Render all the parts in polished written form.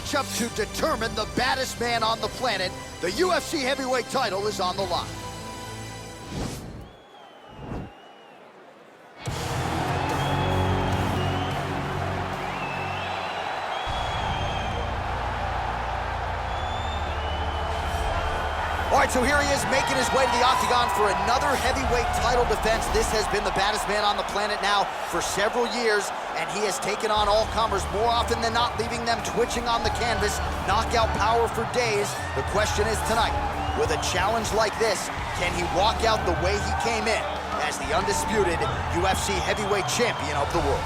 matchup to determine the baddest man on the planet. The UFC heavyweight title is on the line. All right, so here he is making his way to the octagon for another heavyweight title defense. This has been the baddest man on the planet now for several years, and he has taken on all comers more often than not, leaving them twitching on the canvas, knockout power for days. The question is tonight, with a challenge like this, can he walk out the way he came in as the undisputed UFC heavyweight champion of the world?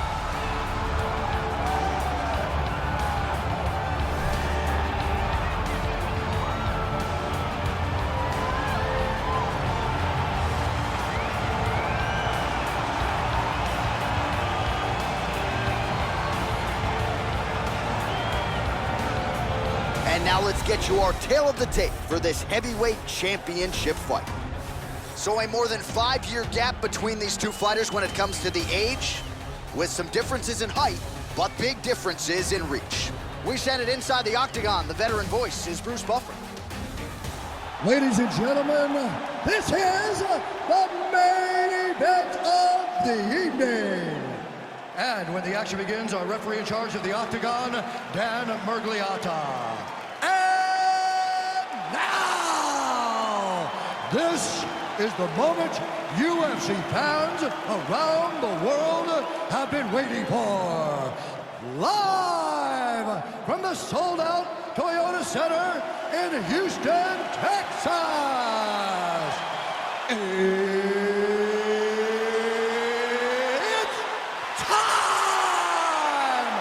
And now let's get you our tale of the tape for this heavyweight championship fight. So a more than 5-year gap between these two fighters when it comes to the age, with some differences in height, but big differences in reach. We send it inside the octagon. The veteran voice is Bruce Buffer. Ladies and gentlemen, this is the main event of the evening. And when the action begins, our referee in charge of the octagon, Dan Murgliata. And now, this is the moment UFC fans around the world have been waiting for. Live from the sold-out Toyota Center in Houston, Texas. It's time!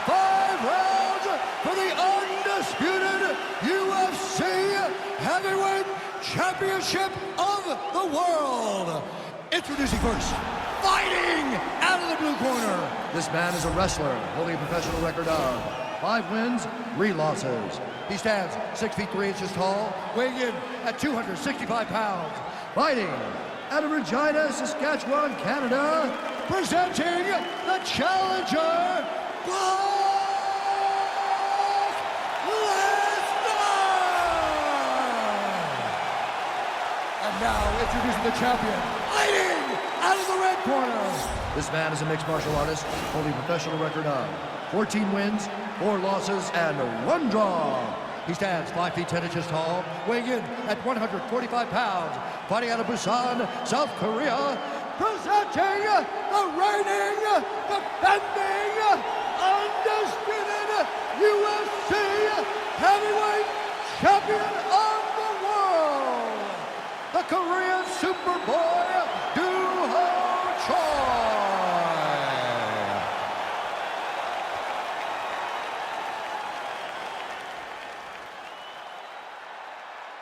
5 rounds for the undisputed UFC Heavyweight Championship of the world. Introducing first, fighting out of the blue corner. This man is a wrestler holding a professional record of 5 wins, 3 losses. He stands 6 feet 3 inches tall, weighing in at 265 pounds. Fighting out of Regina, Saskatchewan, Canada, presenting the challenger, Brock Lesnar! And now introducing the champion, fighting out of the red corner. This man is a mixed martial artist holding a professional record of 14 wins, 4 losses, and 1 draw. He stands 5 feet 10 inches tall, weighing in at 145 pounds, fighting out of Busan, South Korea, presenting the reigning, defending, undisputed UFC heavyweight champion of the world, the Korean Superboy, Doo-Ho Choi.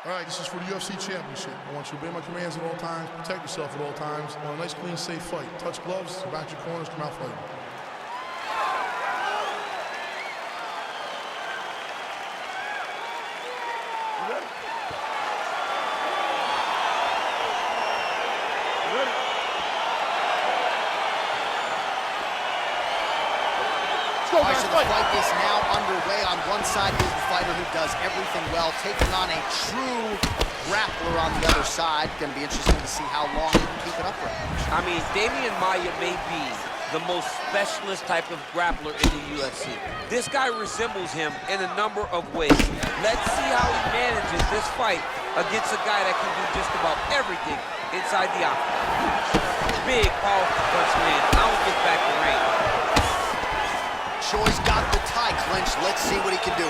All right, this is for the UFC Championship. I want you to obey my commands at all times, protect yourself at all times. I want a nice, clean, safe fight. Touch gloves, back your corners, come out fighting. All right, so the fight is now underway. On one side is the fighter who does everything well, taking on a true grappler on the other side. Going to be interesting to see how long he can keep it upright. I mean, Damian Maia may be the most specialist type of grappler in the UFC. This guy resembles him in a number of ways. Let's see how he manages this fight against a guy that can do just about everything inside the octagon. Big, powerful punch man. Now he gets back to range. Choi's got the tie clenched. Let's see what he can do.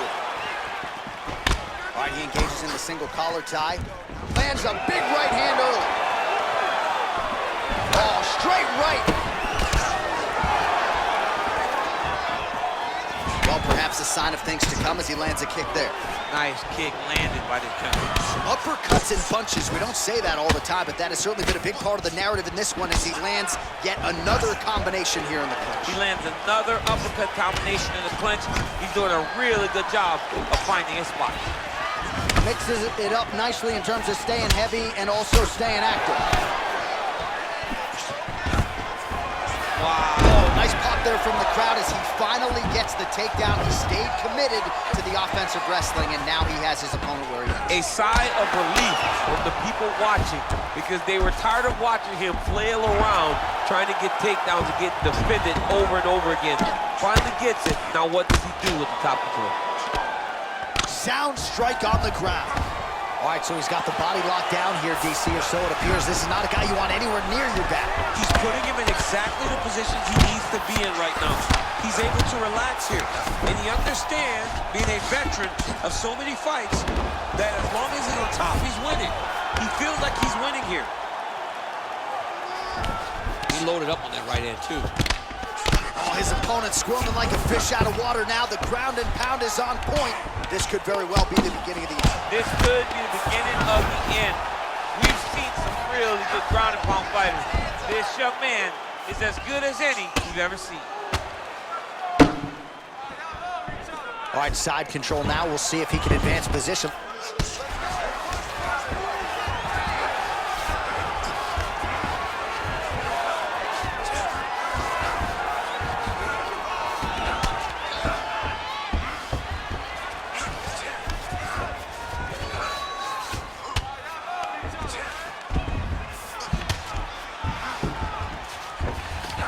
All right, he engages in the single collar tie. Lands a big right hand early. Oh, straight right. Well, perhaps a sign of things to come as he lands a kick there. Nice kick landed by the counter. Uppercuts and punches, we don't say that all the time, but that has certainly been a big part of the narrative in this one as he lands yet another combination here in the clinch. He lands another uppercut combination in the clinch. He's doing a really good job of finding his spot. Mixes it up nicely in terms of staying heavy and also staying active. Wow. Oh, nice pop there from the crowd as he finally gets the takedown. He stayed committed to the offensive wrestling, and now he has his opponent where he is. A sigh of relief from the people watching, because they were tired of watching him flail around trying to get takedowns and get defended over and over again. Finally gets it. Now what does he do with the top control? Sound strike on the ground. All right, so he's got the body locked down here, DC, or so it appears. This is not a guy you want anywhere near your back. He's putting him in exactly the positions he needs to be in right now. He's able to relax here, and he understands, being a veteran of so many fights, that as long as he's on top, he's winning. He feels like he's winning here. He loaded up on that right hand, too. Oh, his opponent squirming like a fish out of water now. The ground and pound is on point. This could very well be the beginning of the end. This could be the beginning of the end. We've seen some really good ground and pound fighters. This young man is as good as any you've ever seen. All right, side control now. We'll see if he can advance position.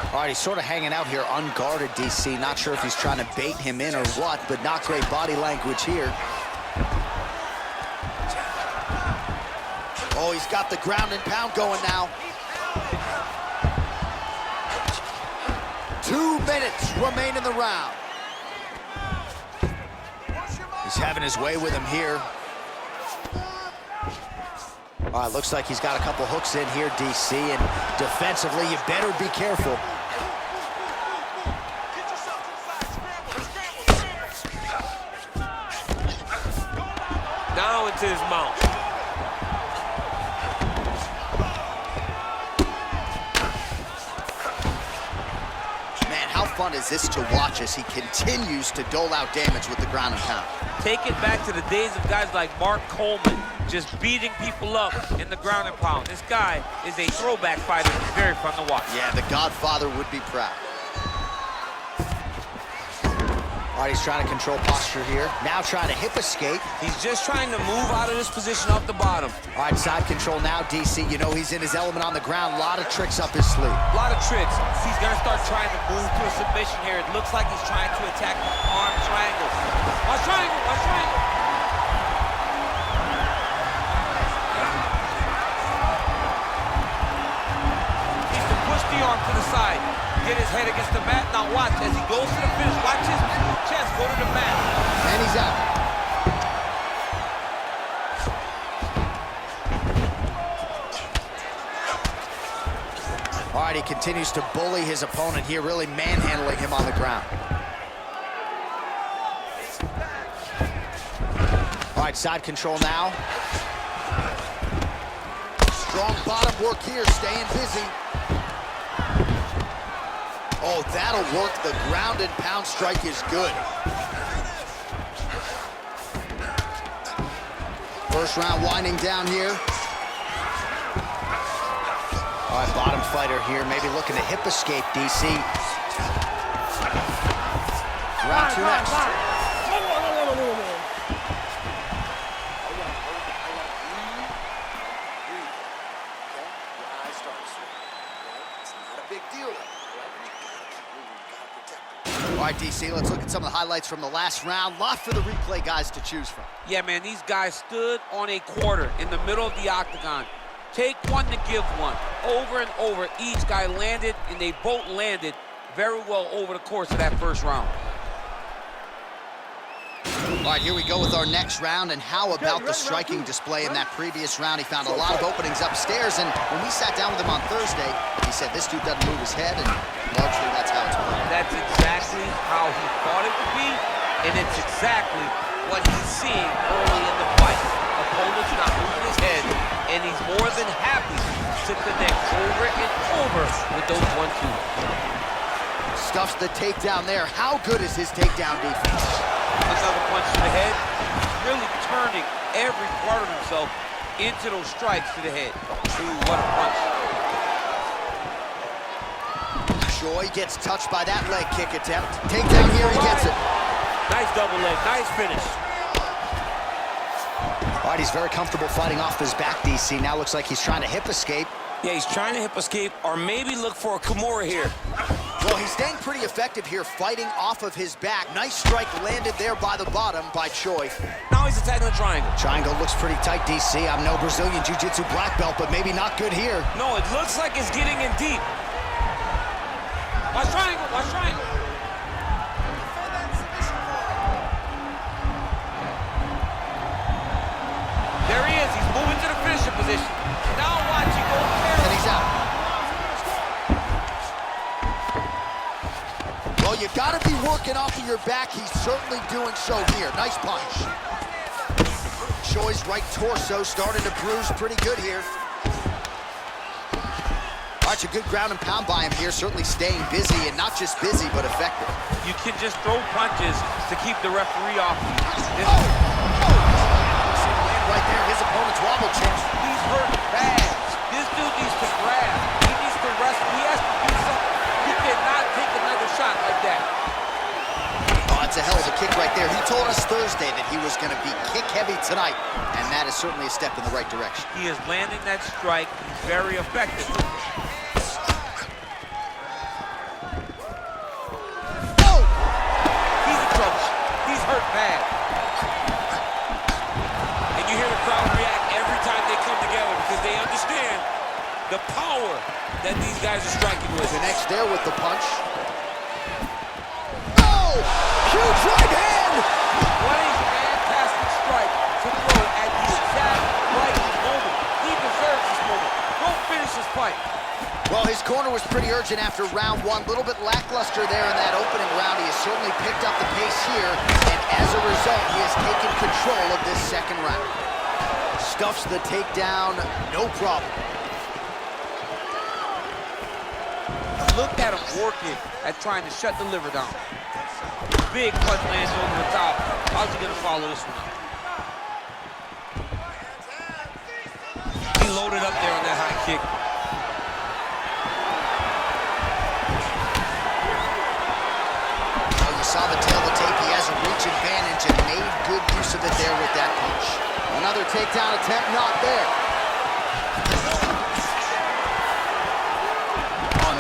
All right, he's sort of hanging out here unguarded, DC. Not sure if he's trying to bait him in or what, but not great body language here. Oh, he's got the ground and pound going now. 2 minutes remain in the round. He's having his way with him here. All right, looks like he's got a couple hooks in here, DC, and defensively, you better be careful. Now into his mount. Man, how fun is this to watch as he continues to dole out damage with the ground and pound? Take it back to the days of guys like Mark Coleman, just beating people up in the ground and pound. This guy is a throwback fighter. He's very fun to watch. Yeah, the Godfather would be proud. All right, he's trying to control posture here. Now trying to hip escape. He's just trying to move out of this position off the bottom. All right, side control now, DC. You know he's in his element on the ground. A lot of tricks up his sleeve. A lot of tricks. He's going to start trying to move to a submission here. It looks like he's trying to attack the arm triangle. Arm triangle, arm triangle. Needs to push the arm to the side. Get his head against the mat. Now watch as he goes to the finish. Watch his chest go to the mat. And he's out. All right, he continues to bully his opponent here, really manhandling him on the ground. All right, side control now. Strong bottom work here, staying busy. Oh, that'll work. The ground and pound strike is good. First round winding down here. All right, bottom fighter here, maybe looking to hip escape, DC. Round two next. All right, DC, let's look at some of the highlights from the last round. Lot for the replay guys to choose from. Yeah, man, these guys stood on a quarter in the middle of the octagon. Take one to give one. Over and over, each guy landed, and they both landed very well over the course of that first round. All right, here we go with our next round, and how about the striking display in that previous round? He found a lot of openings upstairs, and when we sat down with him on Thursday, he said this dude doesn't move his head, and largely that's how it's played. That's exactly how he thought it would be, and it's exactly what he's seeing early in the fight. Opponent's not moving his head, and he's more than happy to connect over and over with those 1-2s. Stuffs the takedown there. How good is his takedown defense? Another punch to the head. He's really turning every part of himself into those strikes to the head. Ooh, what a punch. Joy gets touched by that leg kick attempt. Takedown here, he gets it. Nice double leg, nice finish. All right, he's very comfortable fighting off his back, DC. Now looks like he's trying to hip escape. Yeah, he's trying to hip escape or maybe look for a Kimura here. Well, he's staying pretty effective here, fighting off of his back. Nice strike landed there by the bottom by Choi. Now he's attacking the triangle. Triangle looks pretty tight, DC. I'm no Brazilian Jiu-Jitsu black belt, but maybe not good here. No, it looks like it's getting in deep. Watch triangle, watch triangle. There he is, he's moving to the finisher position. Now watch, he goes there. And he's out. Well, you gotta be working off of your back. He's certainly doing so here. Nice punch. Choi's right torso starting to bruise pretty good here. All right, a good ground and pound by him here, certainly staying busy, and not just busy, but effective. You can just throw punches to keep the referee off. Right there, his opponent's wobble change. He's hurt bad. This dude needs to grab. He needs to rest. He has to do something. He cannot take another shot like that. Oh, that's a hell of a kick right there. He told us Thursday that he was going to be kick heavy tonight, and that is certainly a step in the right direction. He is landing that strike. He's very effective. Oh! He's in trouble. He's hurt bad. And you hear the crowd react every time they come together because they understand the power that these guys are striking with. Connects there with the punch. Oh! Huge right hand! What a fantastic strike to throw at the exact right moment. He deserves this moment. Don't finish this fight. Well, his corner was pretty urgent after round one. A little bit lackluster there in that opening round. He has certainly picked up the pace here, and as a result, he has taken control of this second round. Stuffs the takedown, no problem. Look at him working at trying to shut the liver down. Big punch lands over the top. How's he gonna follow this one up? He loaded up there on that high kick. Oh, you saw the tail of the tape. He has a reach advantage and made good use of it there with that punch. Another takedown attempt, not there.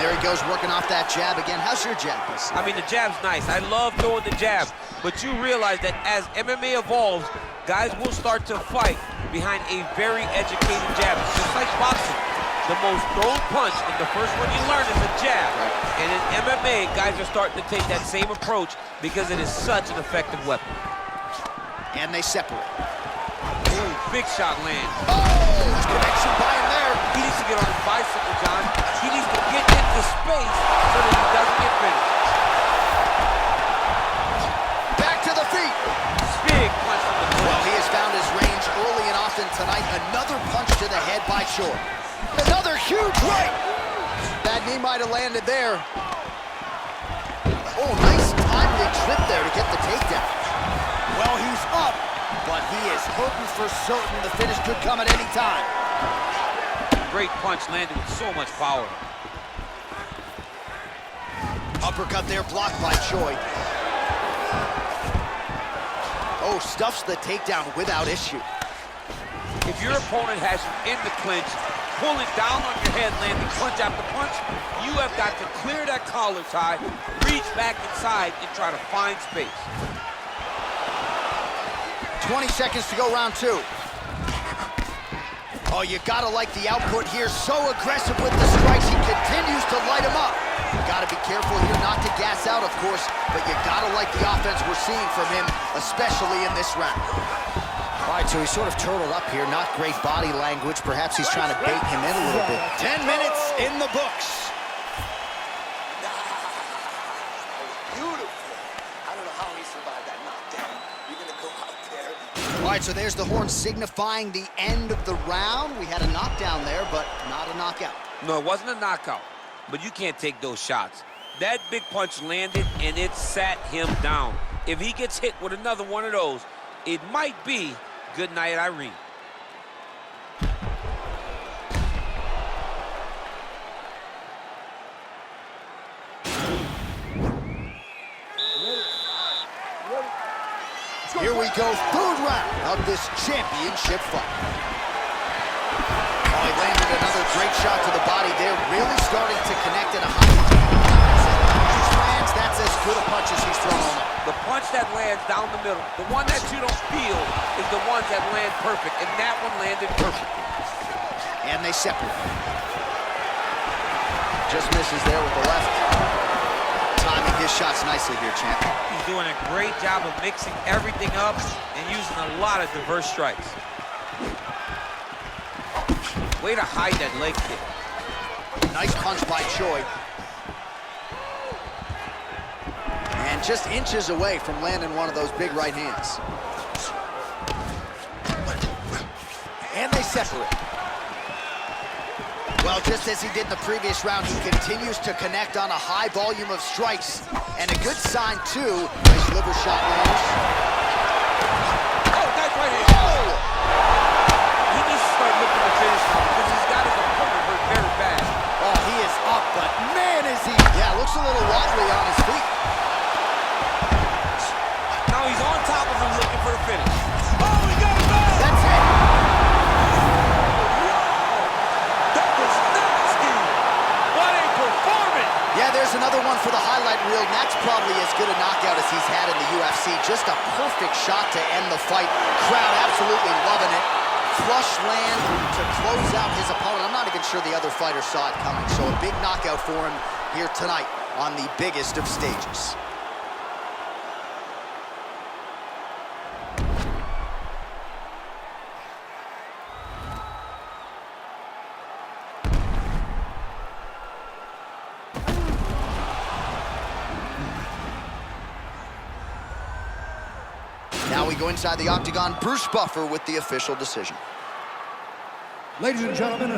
There he goes, working off that jab again. How's your jab, PC? I mean, the jab's nice. I love throwing the jab. But you realize that as MMA evolves, guys will start to fight behind a very educated jab. It's just like boxing. The most thrown punch, and the first one you learn is a jab. Right. And in MMA, guys are starting to take that same approach because it is such an effective weapon. And they separate. Ooh, big shot land. Oh, connection by him there. He needs to get on his bicycle, John. He needs to get into space so that he doesn't get finished. Back to the feet. Big punch from the clinch. Well, he has found his range early and often tonight. Another punch to the head by Choi. Another huge right. That knee might have landed there. Oh, nice timely trip there to get the takedown. Well, he's up, but he is hurting for certain. The finish could come at any time. Great punch landed with so much power. Uppercut there, blocked by Choi. Oh, stuffs the takedown without issue. If your opponent has you in the clinch, pulling down on your head, landing punch after punch, you have got to clear that collar tie, reach back inside, and try to find space. 20 seconds to go, round two. Oh, you gotta like the output here. So aggressive with the strikes. He continues to light him up. You gotta be careful here not to gas out, of course, but you gotta like the offense we're seeing from him, especially in this round. All right, so he's sort of turtled up here. Not great body language. Perhaps he's trying to bait him in a little bit. 10 minutes in the books. All right, so there's the horn signifying the end of the round. We had a knockdown there, but not a knockout. No, it wasn't a knockout, but you can't take those shots. That big punch landed, and it sat him down. If he gets hit with another one of those, it might be good night, Irene. Here Here we go, third round of this championship fight. Oh, he landed another great shot to the body there, really starting to connect at a high level. That's as good a punch as he's thrown all night. The punch that lands down the middle, the one that you don't feel, is the ones that land perfect, and that one landed perfect. And they separate. Just misses there with the left. Timing his shots nicely here, champ. He's doing a great job of mixing everything up and using a lot of diverse strikes. Way to hide that leg kick. Nice punch by Choi. And just inches away from landing one of those big right hands. And they separate. Well, just as he did in the previous round, he continues to connect on a high volume of strikes. And a good sign, too. Nice liver shot lands. Oh, nice right hand. Oh! He needs to start looking to finish him because he's got his opponent hurt very bad. Oh, he is up, but man, is he... Yeah, looks a little wobbly on his feet. Now he's on top of him looking for the finish. Oh, he got him back! That's it. That was nasty! What a performance! Yeah, there's another one for the highlight reel, and that's probably as good a knockout as he's had in the UFC. Just a perfect shot to end the fight. Crowd absolutely loving it. Flush land to close out his opponent. I'm not even sure the other fighter saw it coming, so a big knockout for him here tonight on the biggest of stages. Now we go inside the octagon. Bruce Buffer with the official decision. Ladies and gentlemen,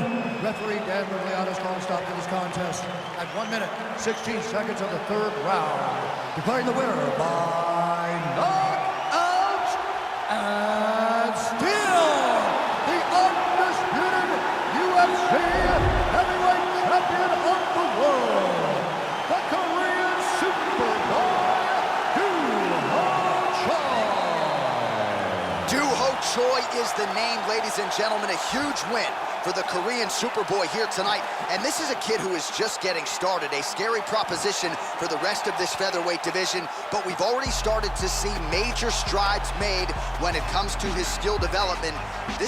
referee Dan Miragliano's calling stop to this contest at 1 minute, 16 seconds of the third round, declaring the winner by knockout and still the undisputed UFC heavyweight champion of the world, the Korean Superboy, Doo-Ho Choi is the name, ladies and gentlemen. A huge win for the Korean Superboy here tonight. And this is a kid who is just getting started. A scary proposition for the rest of this featherweight division. But we've already started to see major strides made when it comes to his skill development. This